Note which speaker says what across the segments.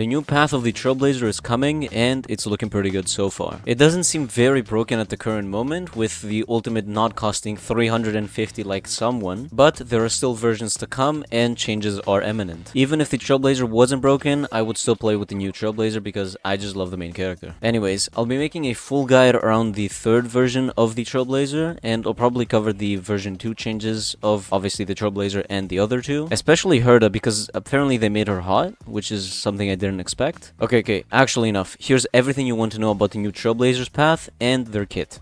Speaker 1: The new path of the Trailblazer is coming, and it's looking pretty good so far. It doesn't seem very broken at the current moment, with the ultimate not costing 350 like someone, but there are still versions to come, and changes are imminent. Even if the Trailblazer wasn't broken, I would still play with the new Trailblazer because I just love the main character. Anyways, I'll be making a full guide around the third version of the Trailblazer, and I'll probably cover the version 2 changes of obviously the Trailblazer and the other two, especially Herta because apparently they made her hot, which is something I didn't expect. Okay, actually enough. Here's everything you want to know about the new Trailblazer's path and their kit.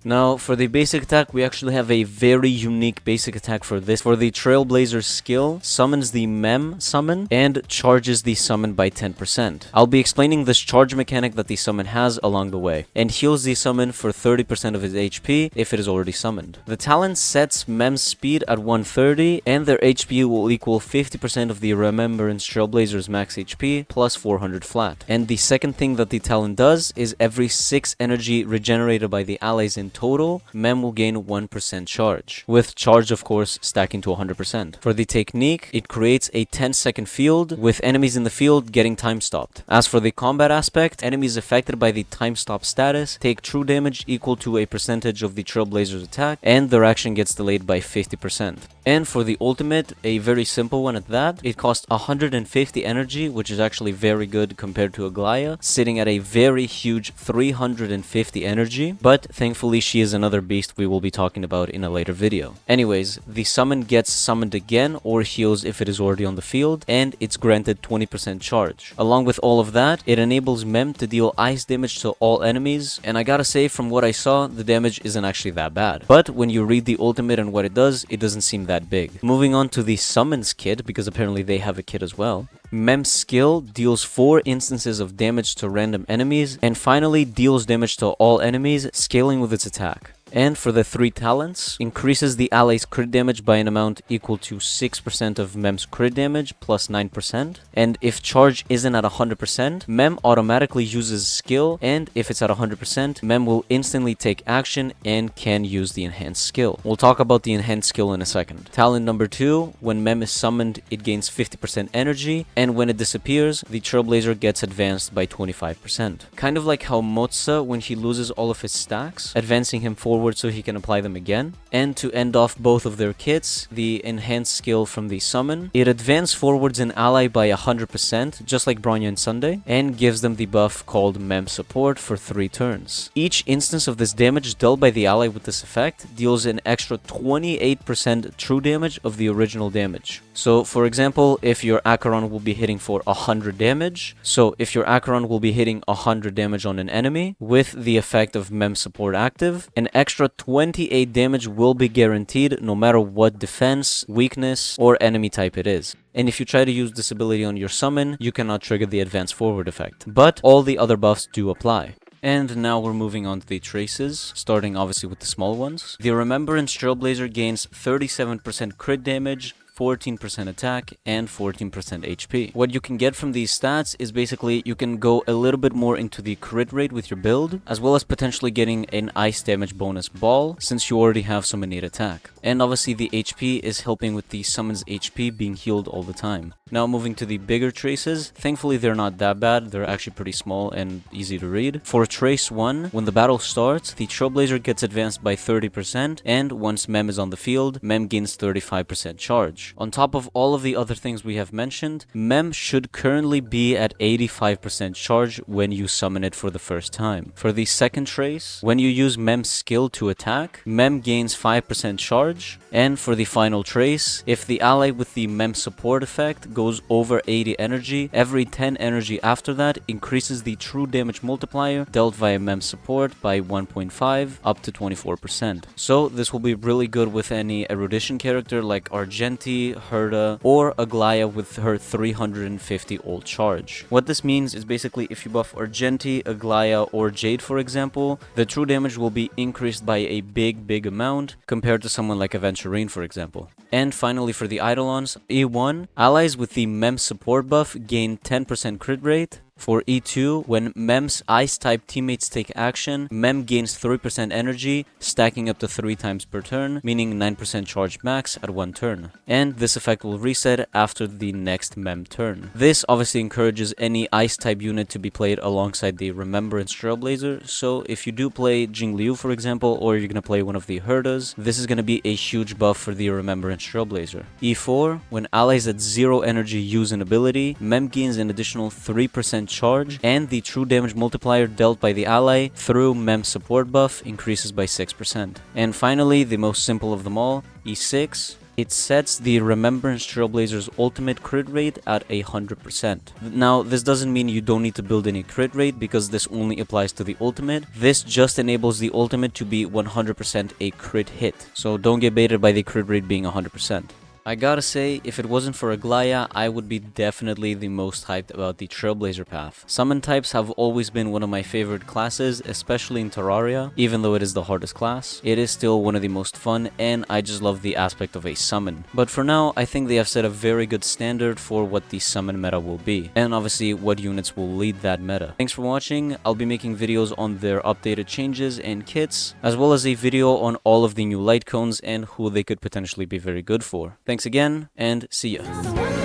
Speaker 1: Now, for the basic attack, we actually have a very unique basic attack for this. For the Trailblazer skill, summons the Mem summon and charges the summon by 10%. I'll be explaining this charge mechanic that the summon has along the way, and heals the summon for 30% of his HP if it is already summoned. The talent sets Mem's speed at 130, and their HP will equal 50% of the Remembrance Trailblazer's max HP plus 400 flat. And the second thing that the talent does is every 6 energy regenerated by the allies in total, Mem will gain 1% charge, with charge of course stacking to 100%. For the technique, it creates a 10-second field, with enemies in the field getting time stopped. As for the combat aspect, enemies affected by the time stop status take true damage equal to a percentage of the Trailblazer's attack, and their action gets delayed by 50%. And for the ultimate, a very simple one at that, it costs 150 energy, which is actually very good compared to Aglaea, sitting at a very huge 350 energy, but thankfully she is another beast we will be talking about in a later video. Anyways, the summon gets summoned again or heals if it is already on the field, and it's granted 20% charge. Along with all of that, it enables Mem to deal ice damage to all enemies, and I gotta say, from what I saw, the damage isn't actually that bad. But when you read the ultimate and what it doesn't seem that big. Moving on to the summons kit, because apparently they have a kit as well. Mem's skill deals 4 instances of damage to random enemies, and finally deals damage to all enemies, scaling with its attack. And for the 3 talents, increases the ally's crit damage by an amount equal to 6% of Mem's crit damage plus 9%. And if charge isn't at 100%, Mem automatically uses skill, and if it's at 100%, Mem will instantly take action and can use the enhanced skill. We'll talk about the enhanced skill in a second. Talent number 2, when Mem is summoned, it gains 50% energy, and when it disappears, the Trailblazer gets advanced by 25%. Kind of like how Motsa when he loses all of his stacks, advancing him forward so he can apply them again. And to end off both of their kits, the enhanced skill from the summon, it advances forwards an ally by 100%, just like Bronya and Sunday, and gives them the buff called Mem Support for 3 turns. Each instance of this damage dealt by the ally with this effect deals an extra 28% true damage of the original damage. So for example, if your Acheron will be hitting for 100 damage, so if your Acheron will be hitting 100 damage on an enemy with the effect of Mem Support active, an extra 28 damage will be guaranteed no matter what defense, weakness, or enemy type it is. And if you try to use this ability on your summon, you cannot trigger the advance forward effect. But all the other buffs do apply. And now we're moving on to the traces, starting obviously with the small ones. The Remembrance Trailblazer gains 37% crit damage, 14% attack, and 14% HP. What you can get from these stats is basically you can go a little bit more into the crit rate with your build, as well as potentially getting an ice damage bonus ball, since you already have some innate attack. And obviously the HP is helping with the summon's HP being healed all the time. Now moving to the bigger traces, thankfully they're not that bad, they're actually pretty small and easy to read. For trace 1, when the battle starts, the Trailblazer gets advanced by 30%, and once Mem is on the field, Mem gains 35% charge. On top of all of the other things we have mentioned, Mem should currently be at 85% charge when you summon it for the first time. For the second trace, when you use Mem's skill to attack, Mem gains 5% charge, and for the final trace, if the ally with the Mem Support effect goes over 80 energy, every 10 energy after that increases the true damage multiplier dealt via Mem Support by 1.5 up to 24%. So this will be really good with any erudition character like Argenti, Herta, or Aglaea with her 350 ult charge. What this means is basically if you buff Argenti, Aglaea, or Jade for example, the true damage will be increased by a big amount compared to someone like Aventurine for example. And finally for the Eidolons, E1, allies with the Mem Support buff gain 10% crit rate, For E2, when Mem's Ice-type teammates take action, Mem gains 3% energy, stacking up to 3 times per turn, meaning 9% charge max at 1 turn. And this effect will reset after the next Mem turn. This obviously encourages any Ice-type unit to be played alongside the Remembrance Trailblazer, so if you do play Jingliu, for example, or you're gonna play one of the Hertas, this is gonna be a huge buff for the Remembrance Trailblazer. E4, when allies at 0 energy use an ability, Mem gains an additional 3% charge, and the true damage multiplier dealt by the ally through Mem's support buff increases by 6%. And finally, the most simple of them all, E6, it sets the Remembrance Trailblazer's ultimate crit rate at 100%. Now, this doesn't mean you don't need to build any crit rate because this only applies to the ultimate. This just enables the ultimate to be 100% a crit hit. So don't get baited by the crit rate being 100%. I gotta say, if it wasn't for Aglaea, I would be definitely the most hyped about the Trailblazer path. Summon types have always been one of my favorite classes, especially in Terraria. Even though it is the hardest class, it is still one of the most fun, and I just love the aspect of a summon. But for now, I think they have set a very good standard for what the summon meta will be, and obviously what units will lead that meta. Thanks for watching. I'll be making videos on their updated changes and kits, as well as a video on all of the new light cones and who they could potentially be very good for. Thanks again, and see ya.